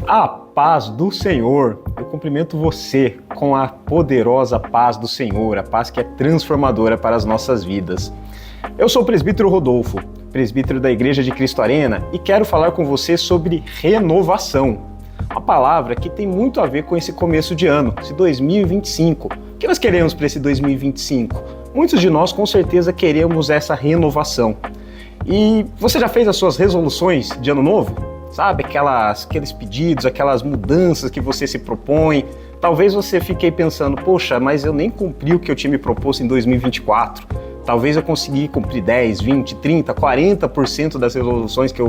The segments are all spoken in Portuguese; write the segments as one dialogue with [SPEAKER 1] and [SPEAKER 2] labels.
[SPEAKER 1] A paz do Senhor. Eu cumprimento você com a poderosa paz do Senhor, a paz que é transformadora para as nossas vidas. Eu sou o presbítero Rodolfo, presbítero da Igreja de Cristo Arena, e quero falar com você sobre renovação. Uma palavra que tem muito a ver com esse começo de ano, esse 2025. O que nós queremos para esse 2025? Muitos de nós com certeza queremos essa renovação. E você já fez as suas resoluções de ano novo? Sabe, aqueles pedidos, aquelas mudanças que você se propõe. Talvez você fique aí pensando, poxa, mas eu nem cumpri o que eu tinha me proposto em 2024. Talvez eu consegui cumprir 10, 20, 30, 40% das resoluções que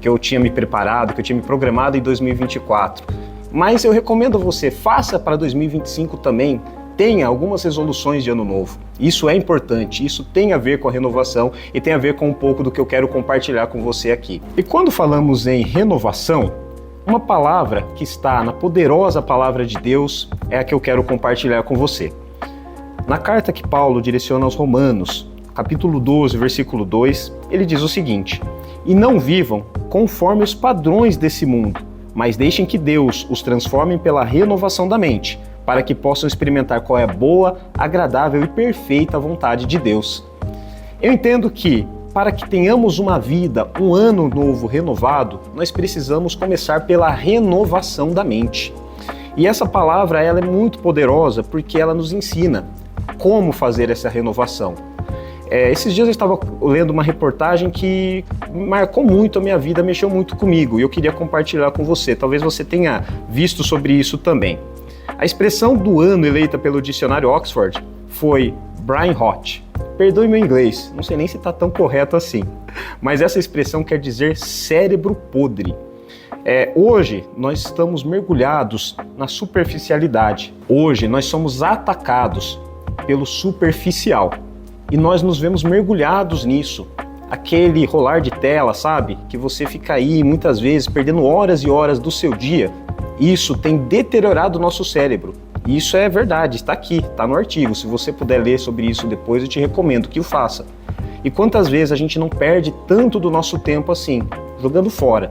[SPEAKER 1] eu tinha me preparado, que eu tinha me programado em 2024. Mas eu recomendo a você, faça para 2025 também. Tenha algumas resoluções de ano novo. Isso é importante, isso tem a ver com a renovação e tem a ver com um pouco do que eu quero compartilhar com você aqui. E quando falamos em renovação, uma palavra que está na poderosa palavra de Deus é a que eu quero compartilhar com você. Na carta que Paulo direciona aos Romanos, capítulo 12, versículo 2, ele diz o seguinte: "E não vivam conforme os padrões desse mundo, mas deixem que Deus os transforme pela renovação da mente, para que possam experimentar qual é a boa, agradável e perfeita vontade de Deus." Eu entendo que, para que tenhamos uma vida, um ano novo renovado, nós precisamos começar pela renovação da mente. E essa palavra ela é muito poderosa porque ela nos ensina como fazer essa renovação. Esses dias eu estava lendo uma reportagem que marcou muito a minha vida, mexeu muito comigo, e eu queria compartilhar com você. Talvez você tenha visto sobre isso também. A expressão do ano eleita pelo dicionário Oxford foi brain rot. Perdoe meu inglês, não sei nem se está tão correto assim, mas essa expressão quer dizer cérebro podre. Hoje nós estamos mergulhados na superficialidade. Hoje nós somos atacados pelo superficial e nós nos vemos mergulhados nisso. Aquele rolar de tela, sabe? Que você fica aí muitas vezes perdendo horas e horas do seu dia. Isso tem deteriorado o nosso cérebro. Isso é verdade, está aqui, está no artigo. Se você puder ler sobre isso depois, eu te recomendo que o faça. E quantas vezes a gente não perde tanto do nosso tempo assim, jogando fora?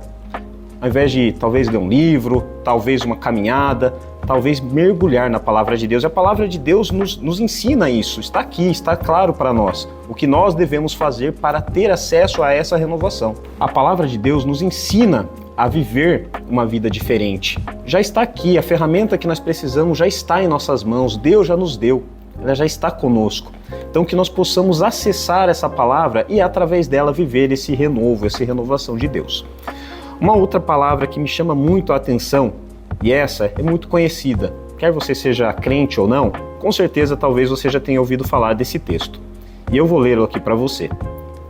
[SPEAKER 1] Ao invés de talvez ler um livro, talvez uma caminhada, talvez mergulhar na palavra de Deus. E a palavra de Deus nos ensina isso, está aqui, está claro para nós. O que nós devemos fazer para ter acesso a essa renovação. A palavra de Deus nos ensina a viver uma vida diferente. Já está aqui, a ferramenta que nós precisamos já está em nossas mãos, Deus já nos deu, ela já está conosco. Então que nós possamos acessar essa palavra e através dela viver esse renovo, essa renovação de Deus. Uma outra palavra que me chama muito a atenção, e essa é muito conhecida, quer você seja crente ou não, com certeza talvez você já tenha ouvido falar desse texto. E eu vou lê-lo aqui para você.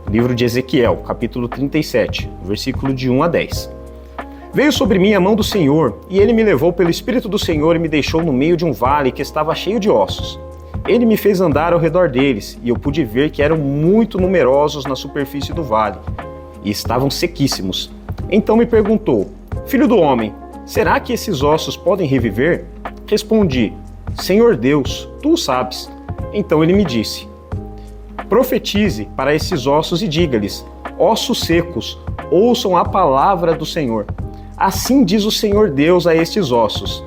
[SPEAKER 1] Livro de Ezequiel, capítulo 37, versículo de 1 a 10. "Veio sobre mim a mão do Senhor, e ele me levou pelo Espírito do Senhor e me deixou no meio de um vale que estava cheio de ossos. Ele me fez andar ao redor deles, e eu pude ver que eram muito numerosos na superfície do vale, e estavam sequíssimos. Então me perguntou: Filho do homem, será que esses ossos podem reviver? Respondi: Senhor Deus, tu o sabes. Então ele me disse: Profetize para esses ossos e diga-lhes: Ossos secos, ouçam a palavra do Senhor. Assim diz o Senhor Deus a estes ossos: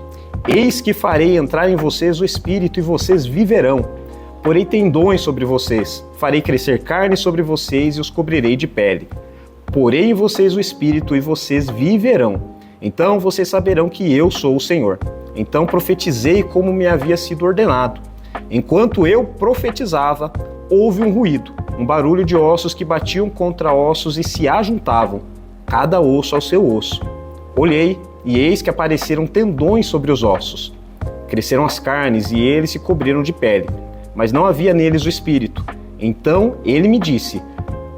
[SPEAKER 1] Eis que farei entrar em vocês o Espírito e vocês viverão. Porei tendões sobre vocês, farei crescer carne sobre vocês e os cobrirei de pele. Porei em vocês o Espírito e vocês viverão. Então vocês saberão que eu sou o Senhor. Então profetizei como me havia sido ordenado. Enquanto eu profetizava, houve um ruído, um barulho de ossos que batiam contra ossos e se ajuntavam, cada osso ao seu osso. Olhei, e eis que apareceram tendões sobre os ossos. Cresceram as carnes, e eles se cobriram de pele, mas não havia neles o Espírito. Então ele me disse: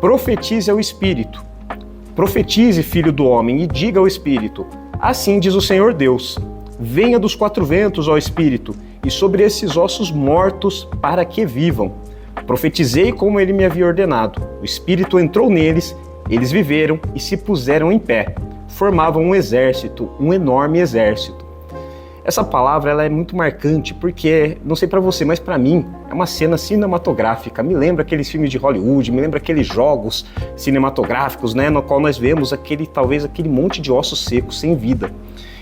[SPEAKER 1] Profetize ao Espírito. Profetize, filho do homem, e diga ao Espírito: Assim diz o Senhor Deus: Venha dos quatro ventos, ó Espírito, e sobre esses ossos mortos, para que vivam. Profetizei como ele me havia ordenado. O Espírito entrou neles, eles viveram e se puseram em pé. Formavam um exército, um enorme exército. Essa palavra ela é muito marcante porque, não sei para você, mas para mim é uma cena cinematográfica. Me lembra aqueles filmes de Hollywood, me lembra aqueles jogos cinematográficos, né, no qual nós vemos talvez aquele monte de ossos secos sem vida.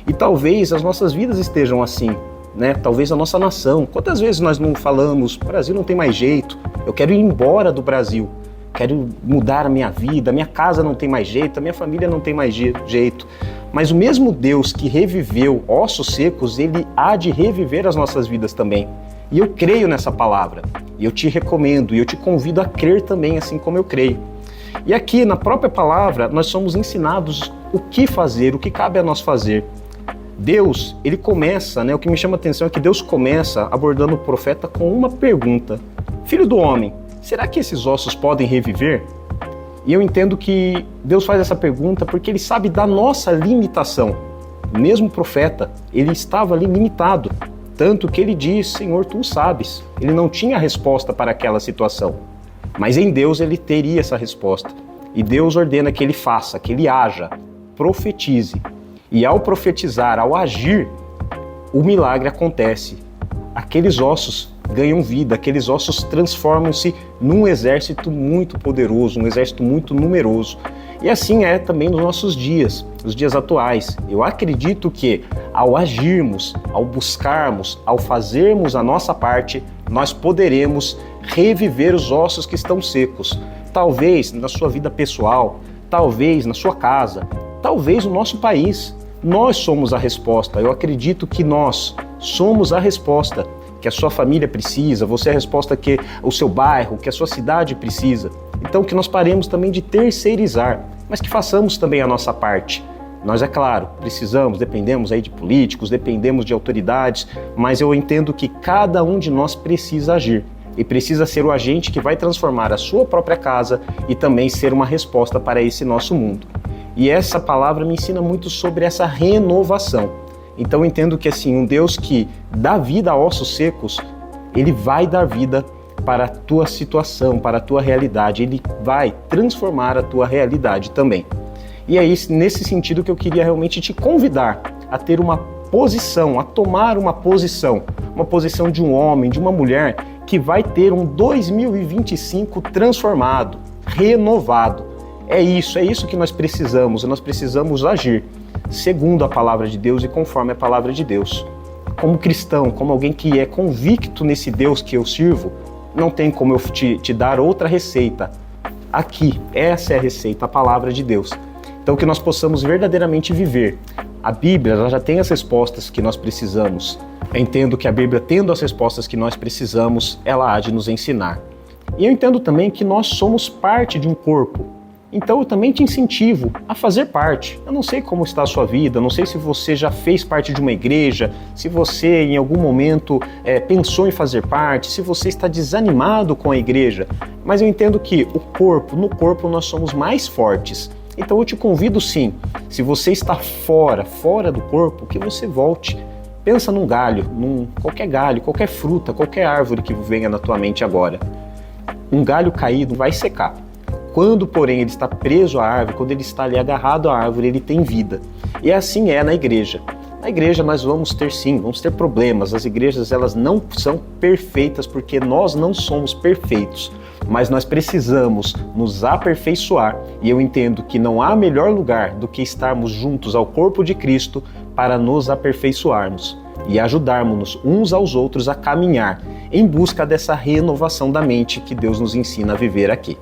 [SPEAKER 1] E talvez as nossas vidas estejam assim, né? Talvez a nossa nação. Quantas vezes nós não falamos, o Brasil não tem mais jeito, eu quero ir embora do Brasil, quero mudar a minha vida, a minha casa não tem mais jeito, a minha família não tem mais jeito. Mas o mesmo Deus que reviveu ossos secos, ele há de reviver as nossas vidas também. E eu creio nessa palavra, e eu te recomendo, e eu te convido a crer também, assim como eu creio. E aqui, na própria palavra, nós somos ensinados o que fazer, o que cabe a nós fazer. Deus, ele começa, né? O que me chama a atenção é que Deus começa abordando o profeta com uma pergunta. Filho do homem, será que esses ossos podem reviver? E eu entendo que Deus faz essa pergunta porque ele sabe da nossa limitação. O mesmo profeta, ele estava ali limitado, tanto que ele diz, Senhor, tu sabes. Ele não tinha resposta para aquela situação, mas em Deus ele teria essa resposta. E Deus ordena que ele faça, que ele haja, profetize. E ao profetizar, ao agir, o milagre acontece. Aqueles ossos ganham vida, aqueles ossos transformam-se num exército muito poderoso, um exército muito numeroso. E assim é também nos nossos dias, nos dias atuais. Eu acredito que ao agirmos, ao buscarmos, ao fazermos a nossa parte, nós poderemos reviver os ossos que estão secos. Talvez na sua vida pessoal, talvez na sua casa, talvez no nosso país. Nós somos a resposta. Eu acredito que nós somos a resposta que a sua família precisa, você é a resposta que o seu bairro, que a sua cidade precisa. Então que nós paremos também de terceirizar, mas que façamos também a nossa parte. Nós, é claro, dependemos aí de políticos, dependemos de autoridades, mas eu entendo que cada um de nós precisa agir e precisa ser o agente que vai transformar a sua própria casa e também ser uma resposta para esse nosso mundo. E essa palavra me ensina muito sobre essa renovação. Então eu entendo que assim, um Deus que dá vida a ossos secos, ele vai dar vida para a tua situação, para a tua realidade, ele vai transformar a tua realidade também. E é nesse sentido que eu queria realmente te convidar a ter uma posição, a tomar uma posição de um homem, de uma mulher que vai ter um 2025 transformado, renovado. É isso que nós precisamos agir segundo a palavra de Deus e conforme a palavra de Deus. Como cristão, como alguém que é convicto nesse Deus que eu sirvo, não tem como eu te dar outra receita. Aqui, essa é a receita, a palavra de Deus. Então que nós possamos verdadeiramente viver. A Bíblia ela já tem as respostas que nós precisamos. Eu entendo que a Bíblia, tendo as respostas que nós precisamos, ela há de nos ensinar. E eu entendo também que nós somos parte de um corpo. Então eu também te incentivo a fazer parte. Eu não sei como está a sua vida, não sei se você já fez parte de uma igreja, se você em algum momento pensou em fazer parte, se você está desanimado com a igreja, mas eu entendo que no corpo nós somos mais fortes. Então eu te convido sim, se você está fora do corpo, que você volte. Pensa num galho, qualquer fruta, qualquer árvore que venha na tua mente agora. Um galho caído vai secar. Quando, porém, ele está preso à árvore, quando ele está ali agarrado à árvore, ele tem vida. E assim é na igreja. Na igreja nós vamos ter problemas. As igrejas elas não são perfeitas porque nós não somos perfeitos. Mas nós precisamos nos aperfeiçoar. E eu entendo que não há melhor lugar do que estarmos juntos ao corpo de Cristo para nos aperfeiçoarmos e ajudarmos uns aos outros a caminhar em busca dessa renovação da mente que Deus nos ensina a viver aqui.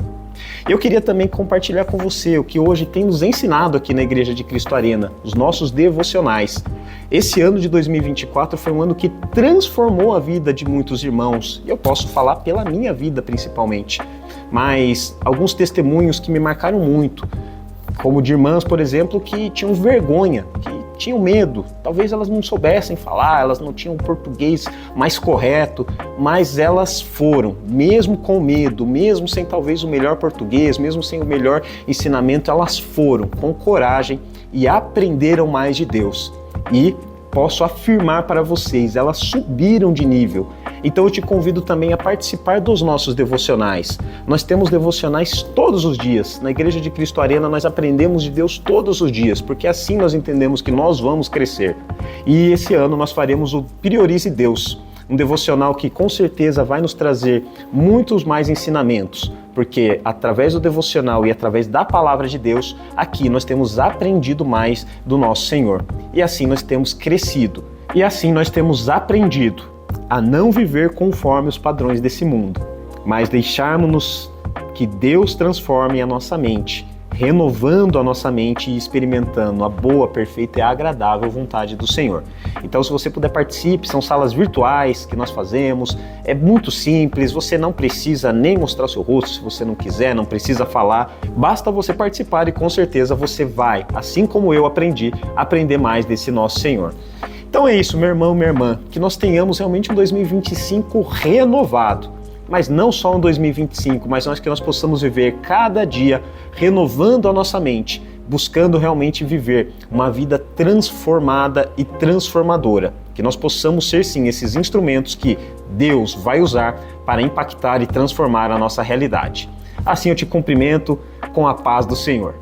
[SPEAKER 1] Eu queria também compartilhar com você o que hoje tem nos ensinado aqui na Igreja de Cristo Arena, os nossos devocionais. Esse ano de 2024 foi um ano que transformou a vida de muitos irmãos, e eu posso falar pela minha vida principalmente, mas alguns testemunhos que me marcaram muito, como de irmãs, por exemplo, que tinham vergonha, que tinham medo, talvez elas não soubessem falar, elas não tinham o português mais correto, mas elas foram, mesmo com medo, mesmo sem talvez o melhor português, mesmo sem o melhor ensinamento, elas foram com coragem e aprenderam mais de Deus. E posso afirmar para vocês, elas subiram de nível. Então eu te convido também a participar dos nossos devocionais. Nós temos devocionais todos os dias. Na Igreja de Cristo Arena nós aprendemos de Deus todos os dias, porque assim nós entendemos que nós vamos crescer. E esse ano nós faremos o Priorize Deus, um devocional que com certeza vai nos trazer muitos mais ensinamentos porque através do devocional e através da palavra de Deus, aqui nós temos aprendido mais do nosso Senhor. E assim nós temos crescido. E assim nós temos aprendido a não viver conforme os padrões desse mundo, mas deixarmos que Deus transforme a nossa mente, renovando a nossa mente e experimentando a boa, perfeita e agradável vontade do Senhor. Então, se você puder, participe, são salas virtuais que nós fazemos, é muito simples, você não precisa nem mostrar o seu rosto se você não quiser, não precisa falar, basta você participar e com certeza você vai, assim como eu aprendi, aprender mais desse nosso Senhor. Então é isso, meu irmão, minha irmã, que nós tenhamos realmente um 2025 renovado. Mas não só um 2025, mas que nós possamos viver cada dia renovando a nossa mente, buscando realmente viver uma vida transformada e transformadora. Que nós possamos ser, sim, esses instrumentos que Deus vai usar para impactar e transformar a nossa realidade. Assim eu te cumprimento com a paz do Senhor.